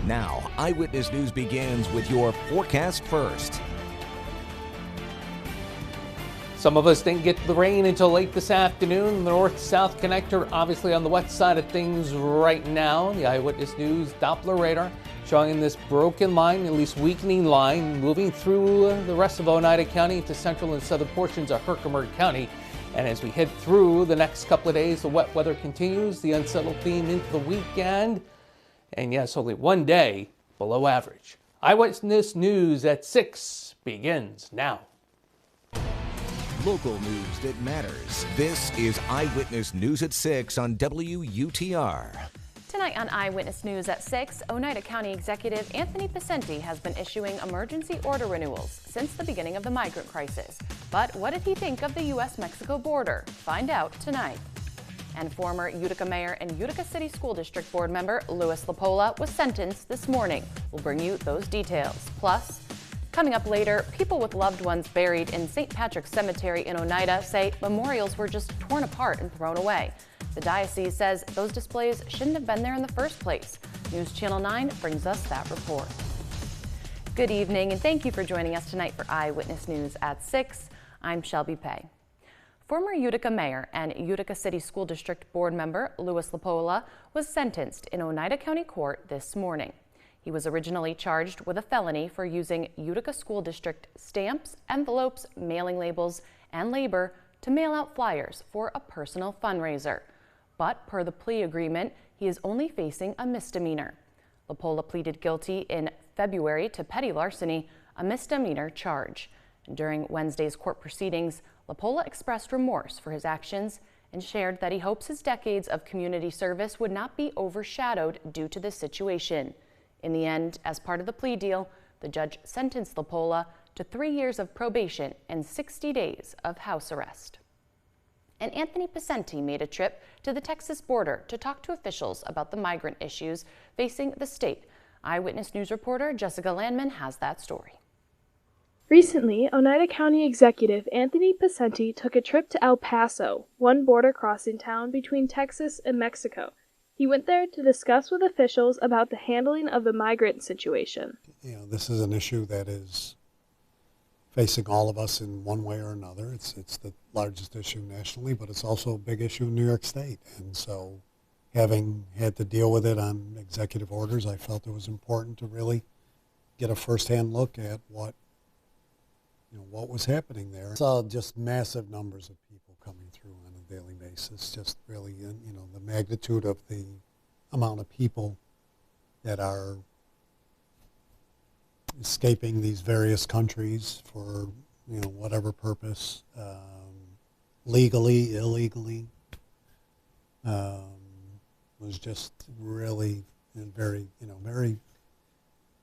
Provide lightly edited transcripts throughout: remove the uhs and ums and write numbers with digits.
Now, Eyewitness News begins with your forecast first. Some of us didn't get the rain until late this afternoon. The north-south connector obviously on the west side of things right now. The Eyewitness News Doppler radar showing this broken line, at least weakening line, moving through the rest of Oneida County into central and southern portions of Herkimer County. And as we head through the next couple of days, the wet weather continues, the unsettled theme into the weekend. And yes, only one day below average. Eyewitness News at 6 begins now. Local news that matters. This is Eyewitness News at 6 on WUTR. Tonight on Eyewitness News at 6, Oneida County Executive Anthony Picenti has been issuing emergency order renewals since the beginning of the migrant crisis. But what did he think of the U.S.-Mexico border? Find out tonight. And former Utica Mayor and Utica City School District Board member Louis LaPolla was sentenced this morning. We'll bring you those details. Plus, coming up later, people with loved ones buried in St. Patrick's Cemetery in Oneida say memorials were just torn apart and thrown away. The diocese says those displays shouldn't have been there in the first place. News Channel 9 brings us that report. Good evening, and thank you for joining us tonight for Eyewitness News at 6. I'm Shelby Pay. Former Utica Mayor and Utica City School District Board member Louis LaPolla was sentenced in Oneida County Court this morning. He was originally charged with a felony for using Utica School District stamps, envelopes, mailing labels, and labor to mail out flyers for a personal fundraiser. But per the plea agreement, he is only facing a misdemeanor. LaPolla pleaded guilty in February to petty larceny, a misdemeanor charge. During Wednesday's court proceedings, LaPolla expressed remorse for his actions and shared that he hopes his decades of community service would not be overshadowed due to this situation. In the end, as part of the plea deal, the judge sentenced LaPolla to 3 years of probation and 60 days of house arrest. And Anthony Picenti made a trip to the Texas border to talk to officials about the migrant issues facing the state. Eyewitness News reporter Jessica Landman has that story. Recently, Oneida County Executive Anthony Picenti took a trip to El Paso, one border crossing town between Texas and Mexico. He went there to discuss with officials about the handling of the migrant situation. This is an issue that is facing all of us in one way or another. It's the largest issue nationally, but it's also a big issue in New York State. And so having had to deal with it on executive orders, I felt it was important to really get a firsthand look at what was happening there. I saw just massive numbers of people coming through on a daily basis, just really, the magnitude of the amount of people that are escaping these various countries for, whatever purpose, legally, illegally, was just really very,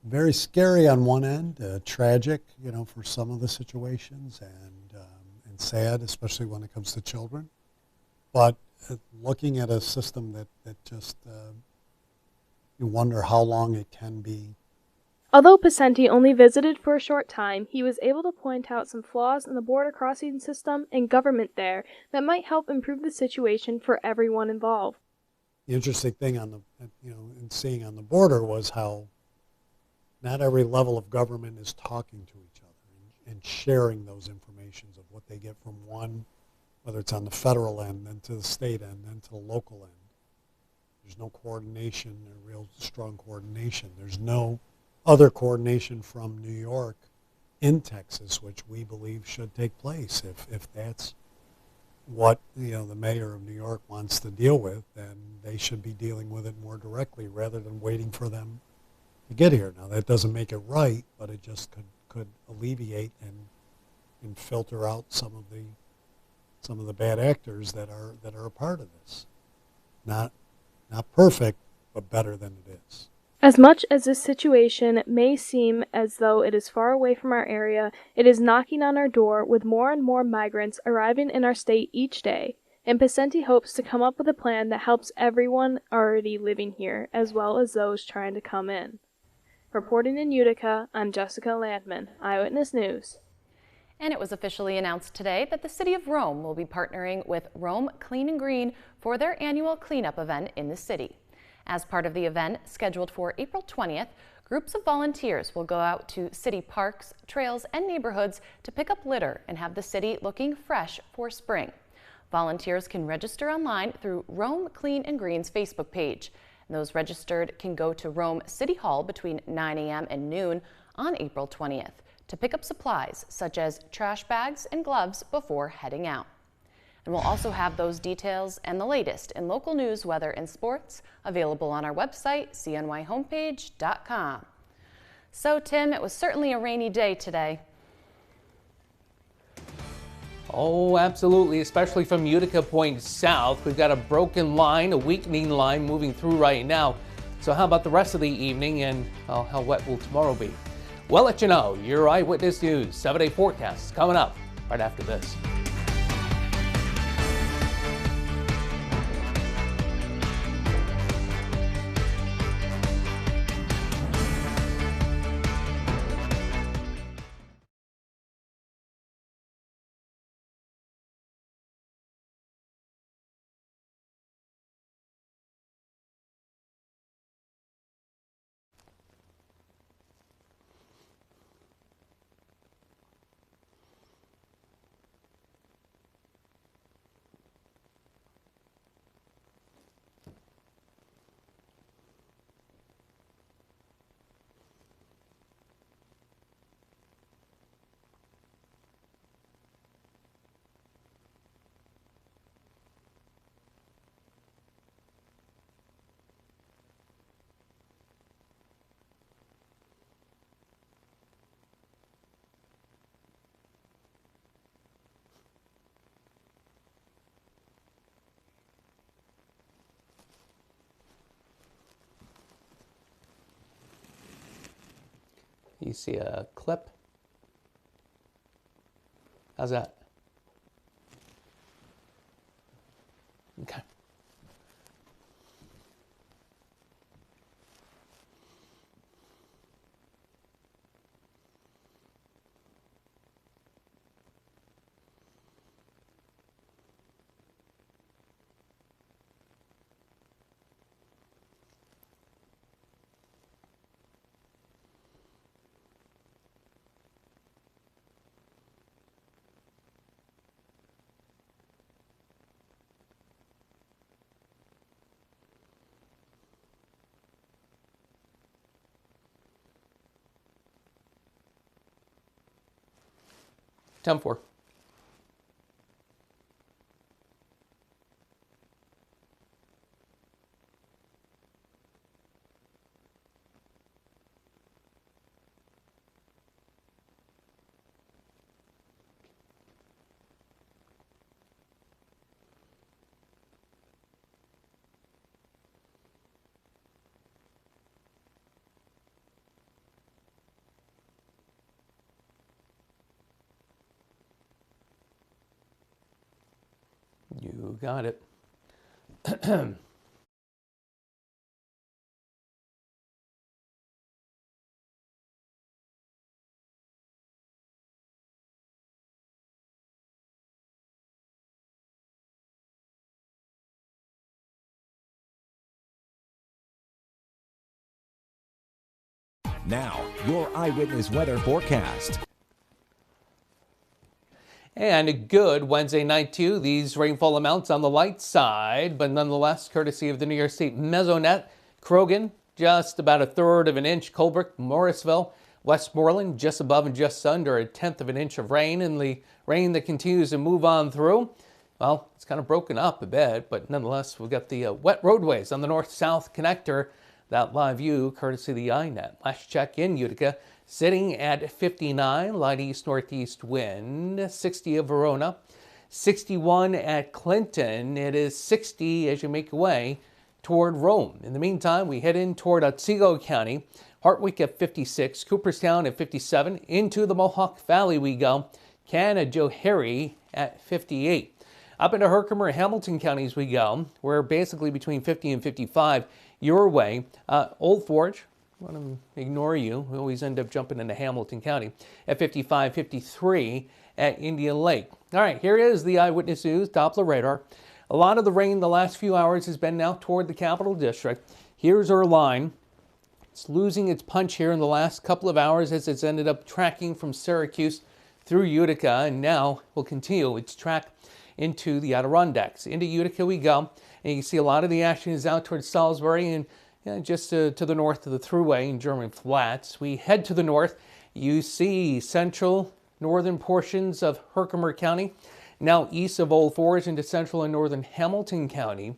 very scary on one end, tragic, for some of the situations, and sad, especially when it comes to children. But looking at a system that just, you wonder how long it can be. Although Picenti only visited for a short time, he was able to point out some flaws in the border crossing system and government there that might help improve the situation for everyone involved. The interesting thing in seeing on the border was how not every level of government is talking to each other and sharing those informations of what they get from one, whether it's on the federal end, then to the state end, then to the local end. There's no coordination, a real strong coordination. There's no other coordination from New York in Texas, which we believe should take place. If that's what the mayor of New York wants to deal with, then they should be dealing with it more directly rather than waiting for them to get here. Now that doesn't make it right, but it just could alleviate and filter out some of the bad actors that are a part of this. Not perfect, but better than it is. As much as this situation may seem as though it is far away from our area, it is knocking on our door with more and more migrants arriving in our state each day, and Picenti hopes to come up with a plan that helps everyone already living here, as well as those trying to come in. Reporting in Utica, I'm Jessica Landman, Eyewitness News. And it was officially announced today that the City of Rome will be partnering with Rome Clean and Green for their annual cleanup event in the city. As part of the event, scheduled for April 20th, groups of volunteers will go out to city parks, trails, and neighborhoods to pick up litter and have the city looking fresh for spring. Volunteers can register online through Rome Clean and Green's Facebook page. And those registered can go to Rome City Hall between 9 a.m. and noon on April 20th to pick up supplies such as trash bags and gloves before heading out. And we'll also have those details and the latest in local news, weather, and sports available on our website, cnyhomepage.com. So, Tim, it was certainly a rainy day today. Oh, absolutely, especially from Utica Point south. We've got a broken line, a weakening line moving through right now. So how about the rest of the evening, and well, how wet will tomorrow be? We'll let you know. Your Eyewitness News 7-day forecast is coming up right after this. You see a clip? How's that? Okay. Time for. You got it. Now, your Eyewitness weather forecast. And a good Wednesday night, too. These rainfall amounts on the light side, but nonetheless, courtesy of the New York State Mesonet. Croghan, just about a third of an inch. Colebrook, Morrisville, Westmoreland, just above and just under a tenth of an inch of rain. And the rain that continues to move on through, well, it's kind of broken up a bit, but nonetheless, we've got the wet roadways on the north-south connector. That live view, courtesy of the INET. Last check in Utica, sitting at 59, light east-northeast wind, 60 at Verona, 61 at Clinton. It is 60 as you make your way toward Rome. In the meantime, we head in toward Otsego County, Hartwick at 56, Cooperstown at 57, into the Mohawk Valley we go, Canajoharie at 58. Up into Herkimer and Hamilton counties we go. We're basically between 50 and 55 your way. Old Forge, I want to ignore you. We always end up jumping into Hamilton County at 55, 53 at Indian Lake. All right, here is the Eyewitness News Doppler radar. A lot of the rain the last few hours has been now toward the Capital District. Here's our line. It's losing its punch here in the last couple of hours as it's ended up tracking from Syracuse through Utica, and now will continue its track into the Adirondacks. Into Utica we go, and you can see a lot of the action is out towards Salisbury and just to the north of the Thruway in German Flats. We head to the north. You see central northern portions of Herkimer County, now east of Old Forge into central and northern Hamilton County.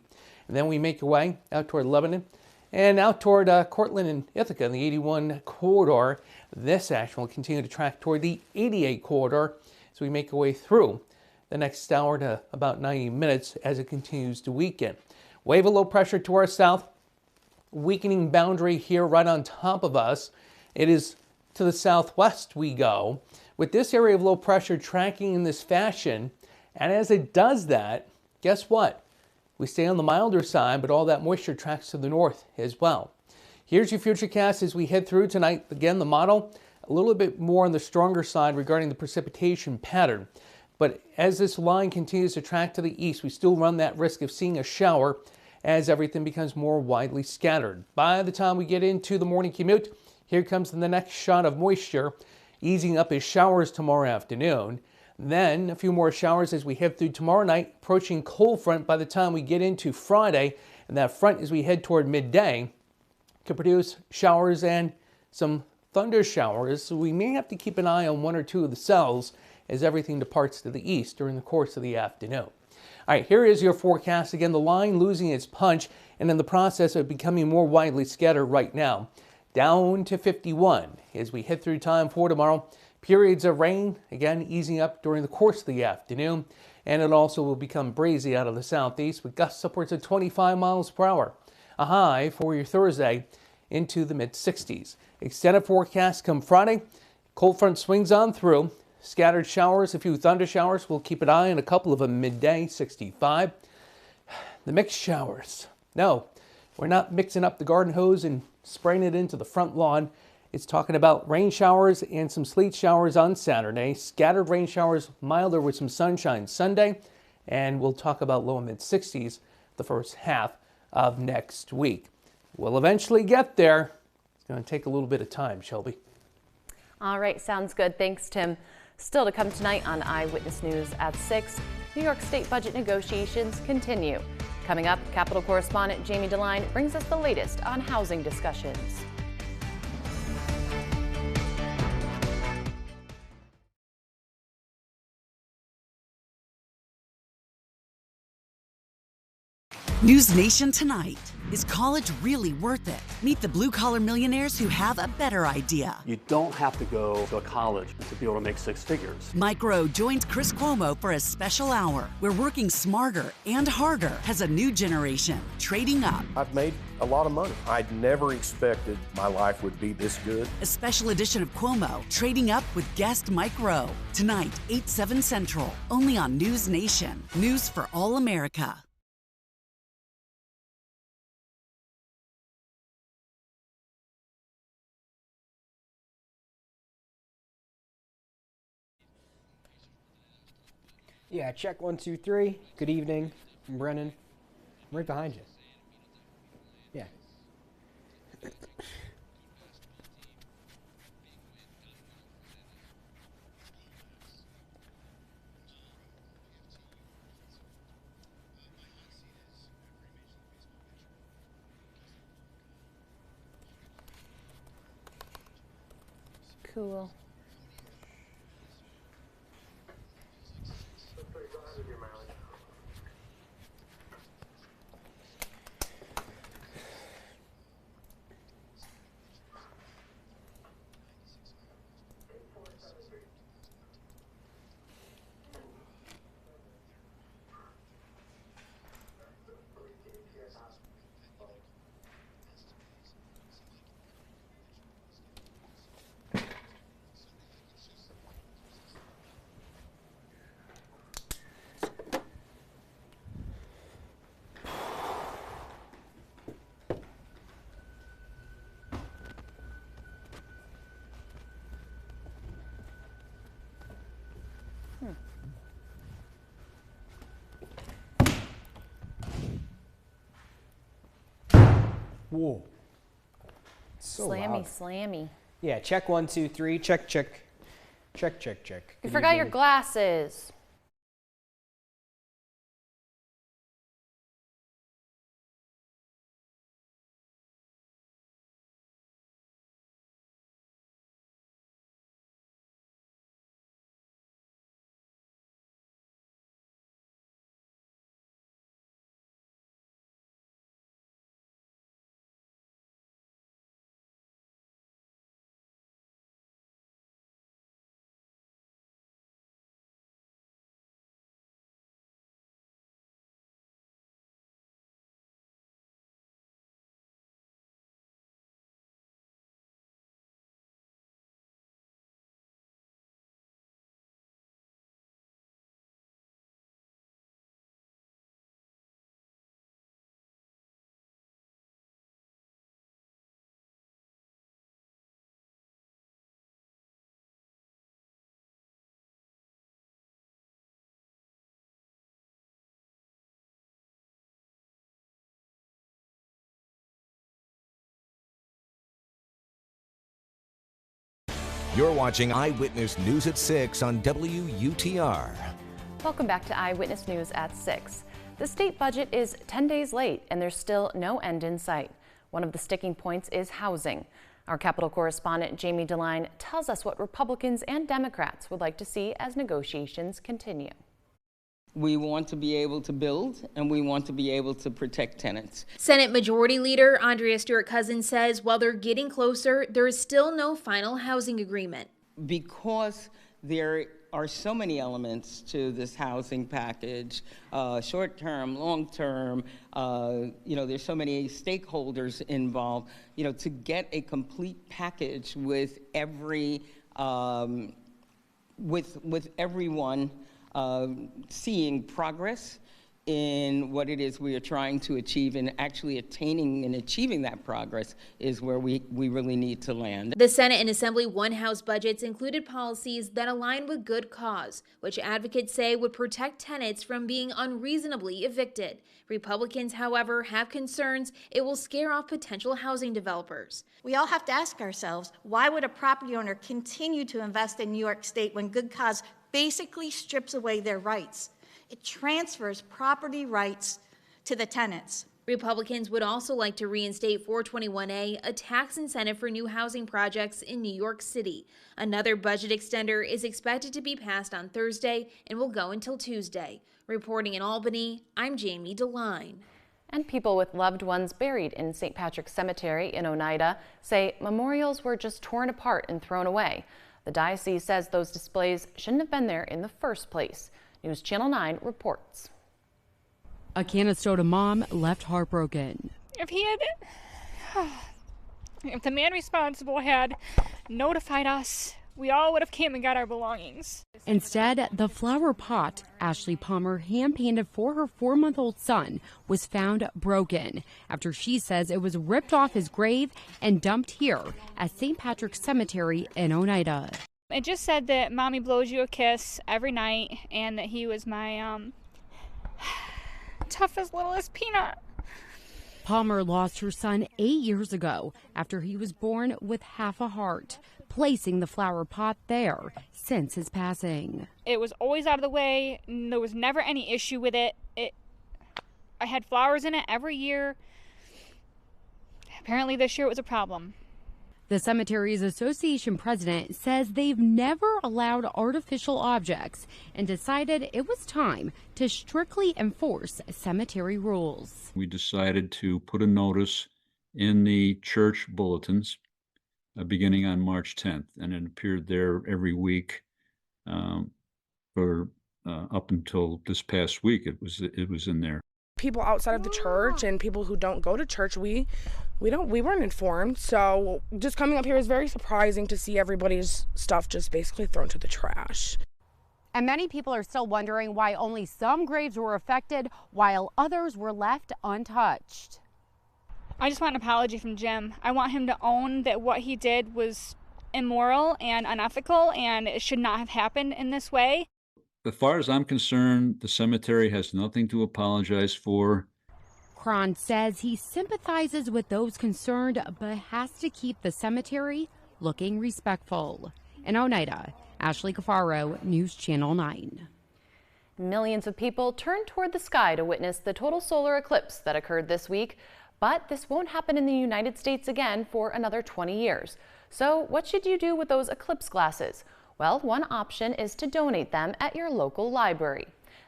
And then we make our way out toward Lebanon and out toward Cortland and Ithaca in the 81 corridor. This action will continue to track toward the 88 corridor as we make our way through the next hour to about 90 minutes as it continues to weaken. Wave of low pressure to our south, weakening boundary here right on top of us. It is to the southwest we go, with this area of low pressure tracking in this fashion. And as it does that, guess what? We stay on the milder side, but all that moisture tracks to the north as well. Here's your futurecast as we head through tonight. Again, the model a little bit more on the stronger side regarding the precipitation pattern. But as this line continues to track to the east, we still run that risk of seeing a shower as everything becomes more widely scattered. By the time we get into the morning commute, here comes the next shot of moisture, easing up as showers tomorrow afternoon. Then a few more showers as we head through tomorrow night, approaching cold front by the time we get into Friday. And that front, as we head toward midday, could produce showers and some thunder showers. So we may have to keep an eye on one or two of the cells as everything departs to the east during the course of the afternoon. All right, here is your forecast. Again, the line losing its punch and in the process of becoming more widely scattered right now. Down to 51 as we head through time for tomorrow. Periods of rain, again, easing up during the course of the afternoon. And it also will become breezy out of the southeast with gusts upwards of 25 miles per hour. A high for your Thursday into the mid-60s. Extended forecast come Friday. Cold front swings on through. Scattered showers, a few thunder showers. We'll keep an eye on a couple of them midday, 65. The mixed showers. No, we're not mixing up the garden hose and spraying it into the front lawn. It's talking about rain showers and some sleet showers on Saturday. Scattered rain showers, milder with some sunshine Sunday. And we'll talk about low and mid-60s the first half of next week. We'll eventually get there. It's going to take a little bit of time, Shelby. All right, sounds good. Thanks, Tim. Still to come tonight on Eyewitness News at 6, New York State budget negotiations continue. Coming up, Capitol correspondent Jamie DeLine brings us the latest on housing discussions. News Nation tonight. Is college really worth it? Meet the blue-collar millionaires who have a better idea. You don't have to go to a college to be able to make six figures. Mike Rowe joins Chris Cuomo for a special hour. We're working smarter and harder as a new generation, trading up. I've made a lot of money. I'd never expected my life would be this good. A special edition of Cuomo, Trading Up with guest Mike Rowe. Tonight, 8/7 Central, only on News Nation. News for all America. Yeah, check 1, 2, 3. Good evening. I'm Brennan. I'm right behind you. Yeah. Cool. Whoa. So Slammy, loud. slammy. Yeah, check 1, 2, 3. Check, check. Check, check, check. You Good forgot your evening. glasses. You're watching Eyewitness News at 6 on WUTR. Welcome back to Eyewitness News at 6. The state budget is 10 days late and there's still no end in sight. One of the sticking points is housing. Our Capitol correspondent Jamie DeLine tells us what Republicans and Democrats would like to see as negotiations continue. We want to be able to build, and we want to be able to protect tenants. Senate Majority Leader Andrea Stewart-Cousins says while they're getting closer, there is still no final housing agreement. Because there are so many elements to this housing package, short-term, long-term, there's so many stakeholders involved, to get a complete package with every, with everyone seeing progress in what it is we are trying to achieve, and actually attaining and achieving that progress is where we really need to land. The Senate and Assembly one-house budgets included policies that align with good cause, which advocates say would protect tenants from being unreasonably evicted. Republicans, however, have concerns it will scare off potential housing developers. We all have to ask ourselves, why would a property owner continue to invest in New York State when good cause basically strips away their rights? It transfers property rights to the tenants. Republicans would also like to reinstate 421A, a tax incentive for new housing projects in New York City. Another budget extender is expected to be passed on Thursday and will go until Tuesday. Reporting in Albany, I'm Jamie DeLine. And people with loved ones buried in St. Patrick's Cemetery in Oneida say memorials were just torn apart and thrown away. The diocese says those displays shouldn't have been there in the first place. News Channel 9 reports. A Canastota mom left heartbroken. If the man responsible had notified us, we all would have came and got our belongings. Instead, the flower pot Ashley Palmer hand-painted for her 4-month-old son was found broken after she says it was ripped off his grave and dumped here at St. Patrick's Cemetery in Oneida. It just said that Mommy blows you a kiss every night and that he was my toughest, littlest peanut. Palmer lost her son 8 years ago after he was born with half a heart, placing the flower pot there since his passing. It was always out of the way. There was never any issue with it. I had flowers in it every year. Apparently this year it was a problem. The Cemeteries Association president says they've never allowed artificial objects and decided it was time to strictly enforce cemetery rules. We decided to put a notice in the church bulletins beginning on March 10th, and it appeared there every week for up until this past week. It was in there. People outside of the church and people who don't go to church, we weren't informed. So just coming up here is very surprising to see everybody's stuff just basically thrown to the trash. And many people are still wondering why only some graves were affected while others were left untouched. I just want an apology from Jim. I want him to own that what he did was immoral and unethical, and it should not have happened in this way. As far as I'm concerned, the cemetery has nothing to apologize for. Cron says he sympathizes with those concerned, but has to keep the cemetery looking respectful. In Oneida, Ashley Cafaro, News Channel 9. Millions of people turned toward the sky to witness the total solar eclipse that occurred this week. But this won't happen in the United States again for another 20 years. So what should you do with those eclipse glasses? Well, one option is to donate them at your local library.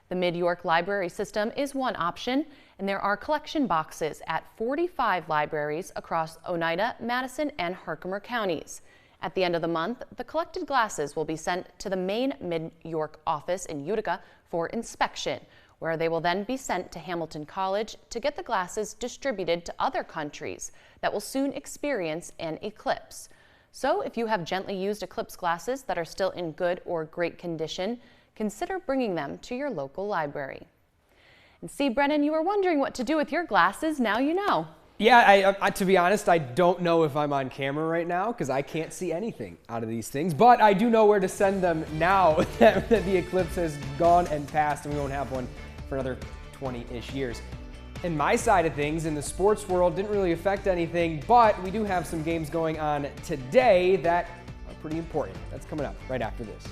The Mid-York Library System is one option, and there are collection boxes at 45 libraries across Oneida, Madison, and Herkimer counties. At the end of the month, the collected glasses will be sent to the main Mid-York office in Utica for inspection, where they will then be sent to Hamilton College to get the glasses distributed to other countries that will soon experience an eclipse. So if you have gently used eclipse glasses that are still in good or great condition, consider bringing them to your local library. And see, Brennan, you were wondering what to do with your glasses. Now you know. Yeah, to be honest, I don't know if I'm on camera right now because I can't see anything out of these things, but I do know where to send them now that the eclipse has gone and passed and we won't have one for another 20-ish years. And my side of things in the sports world didn't really affect anything, but we do have some games going on today that are pretty important. That's coming up right after this.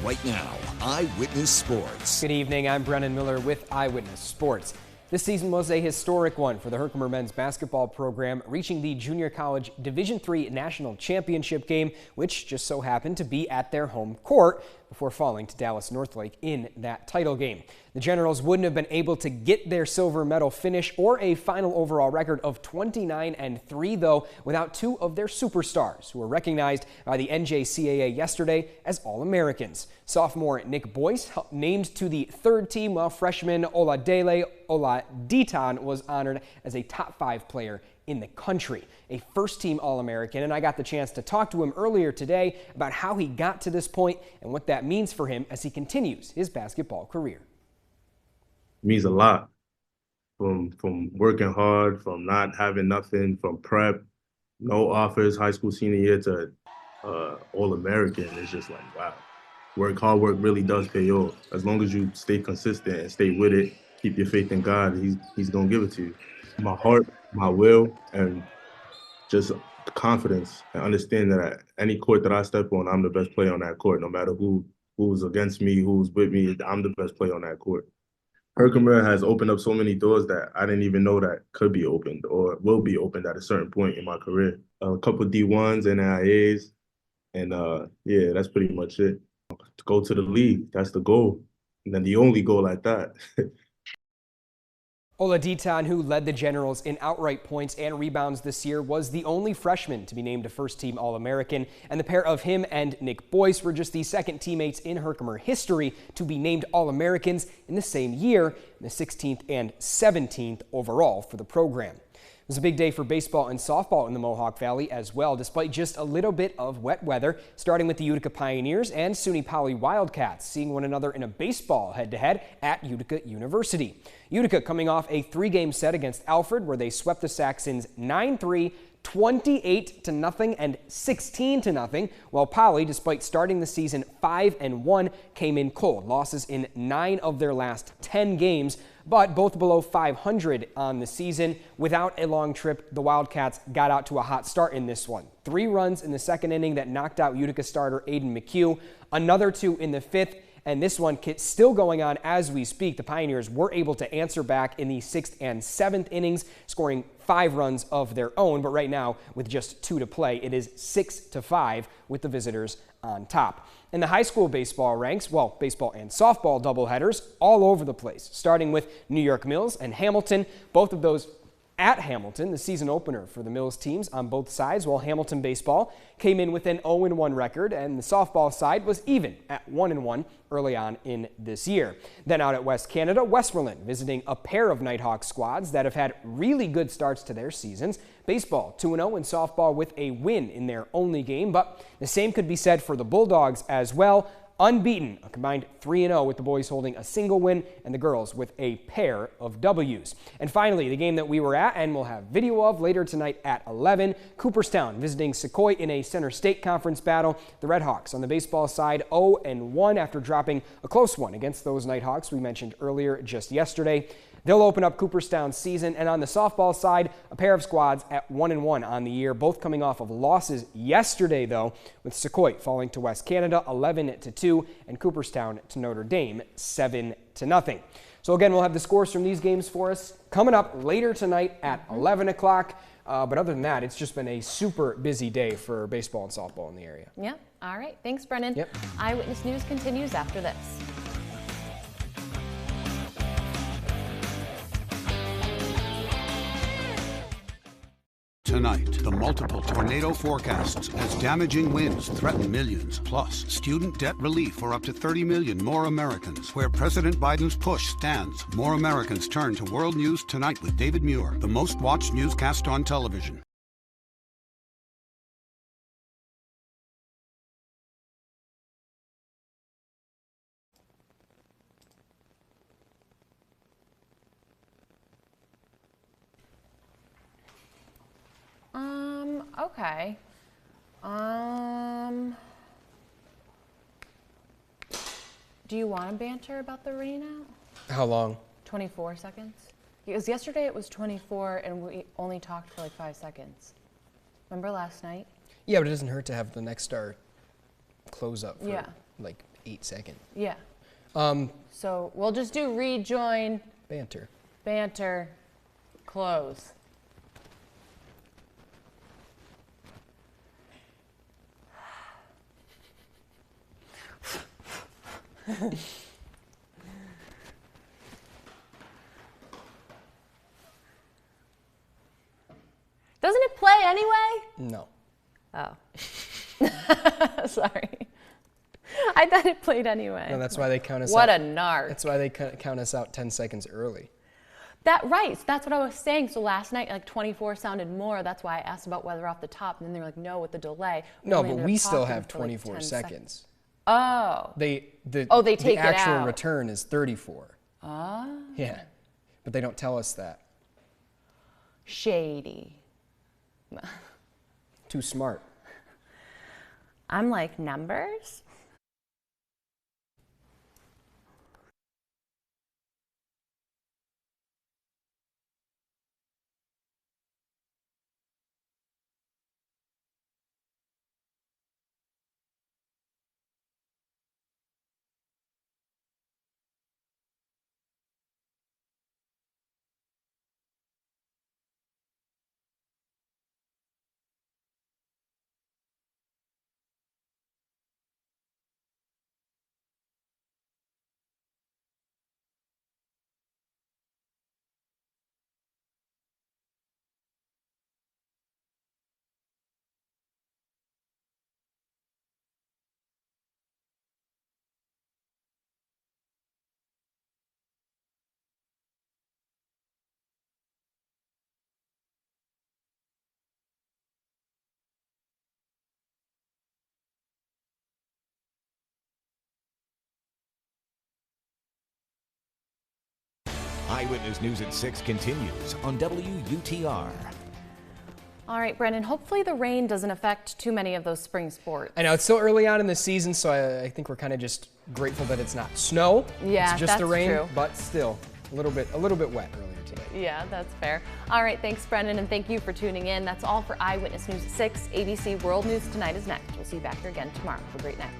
Right now, Eyewitness Sports. Good evening, I'm Brennan Miller with Eyewitness Sports. This season was a historic one for the Herkimer men's basketball program, reaching the junior college Division III national championship game, which just so happened to be at their home court before falling to Dallas Northlake in that title game. The Generals wouldn't have been able to get their silver medal finish or a final overall record of 29-3, though, without two of their superstars, who were recognized by the NJCAA yesterday as All-Americans. Sophomore Nick Boyce named to the third team, while freshman Oladele Oladitan was honored as a top 5 player in the country, a first-team All-American, and I got the chance to talk to him earlier today about how he got to this point and what that means for him as he continues his basketball career. It means a lot, from working hard, from not having nothing, from prep, no offers, high school senior year to All-American. It's just like, wow. hard work really does pay off. As long as you stay consistent and stay with it, keep your faith in God, he's gonna give it to you. My heart, my will, and just confidence and understand that at any court that I step on, I'm the best player on that court. No matter who's against me, who's with me, I'm the best player on that court. Herkimer has opened up so many doors that I didn't even know that could be opened or will be opened at a certain point in my career. A couple D1s and NIAs, and yeah, that's pretty much it. To go to the league, that's the goal, and then the only goal at that. Oladipo, who led the Generals in outright points and rebounds this year, was the only freshman to be named a first-team All-American, and the pair of him and Nick Boyce were just the second teammates in Herkimer history to be named All-Americans in the same year, the 16th and 17th overall for the program. It was a big day for baseball and softball in the Mohawk Valley as well, despite just a little bit of wet weather, starting with the Utica Pioneers and SUNY Poly Wildcats seeing one another in a baseball head-to-head at Utica University. Utica coming off a 3-game set against Alfred, where they swept the Saxons 9-3, 28-0, and 16-0, while Poly, despite starting the season 5-1, came in cold. Losses in 9 of their last 10 games, but both below 500 on the season. Without a long trip, the Wildcats got out to a hot start in this one. 3 runs in the second inning that knocked out Utica starter Aiden McHugh, another 2 in the 5th, and this one still going on as we speak. The Pioneers were able to answer back in the 6th and 7th innings, scoring 5 runs of their own, but right now, with just 2 to play, it is 6-5 with the visitors on top. In the high school baseball ranks, well, baseball and softball doubleheaders all over the place, starting with New York Mills and Hamilton, both of those at Hamilton, the season opener for the Mills teams on both sides, while Hamilton baseball came in with an 0-1 record, and the softball side was even at 1-1 early on in this year. Then out at West Canada, Westmoreland visiting a pair of Nighthawk squads that have had really good starts to their seasons. Baseball 2-0 and softball with a win in their only game, but the same could be said for the Bulldogs as well. Unbeaten, a combined 3-0 with the boys holding a single win and the girls with a pair of W's. And finally, the game that we were at and we'll have video of later tonight at 11, Cooperstown visiting Sequoia in a Center State Conference battle. The Redhawks on the baseball side 0-1 after dropping a close one against those Nighthawks we mentioned earlier just yesterday. They'll open up Cooperstown's season, and on the softball side, a pair of squads at 1-1 on the year, both coming off of losses yesterday, though, with Sequoia falling to West Canada 11-2 and Cooperstown to Notre Dame 7-0. So again, we'll have the scores from these games for us coming up later tonight at 11 o'clock. But other than that, it's just been a super busy day for baseball and softball in the area. Yep. All right. Thanks, Brennan. Yep. Eyewitness News continues after this. Tonight, the multiple tornado forecasts as damaging winds threaten millions, plus student debt relief for up to 30 million more Americans. Where President Biden's push stands, more Americans turn to World News Tonight with David Muir, the most watched newscast on television. Okay. Do you want to banter about the rain out? How long? 24 seconds. Because yesterday it was 24 and we only talked for like 5 seconds. Remember last night? Yeah, but it doesn't hurt to have the next star close up for like 8 seconds. Yeah. So we'll just do rejoin. Banter. Banter. Close. Doesn't it play anyway? No. Oh. Sorry. I thought it played anyway. No, that's why they count us out. What a narc. That's why they count us out 10 seconds early. Right. So that's what I was saying. So last night, like 24 sounded more. That's why I asked about weather off the top. And then they were like, no, with the delay. No, but we still have 24 seconds. Oh. They take the actual return is 34. Oh. Yeah. But they don't tell us that. Shady. Too smart. I'm like, numbers? Eyewitness News at 6 continues on WUTR. All right, Brennan, hopefully the rain doesn't affect too many of those spring sports. I know it's still early on in the season, so I think we're kind of just grateful that it's not snow. Yeah, it's just the rain, true. but still a little bit wet earlier today. Yeah, that's fair. All right, thanks, Brennan, and thank you for tuning in. That's all for Eyewitness News at 6. ABC World News Tonight is next. We'll see you back here again tomorrow. Have a great night.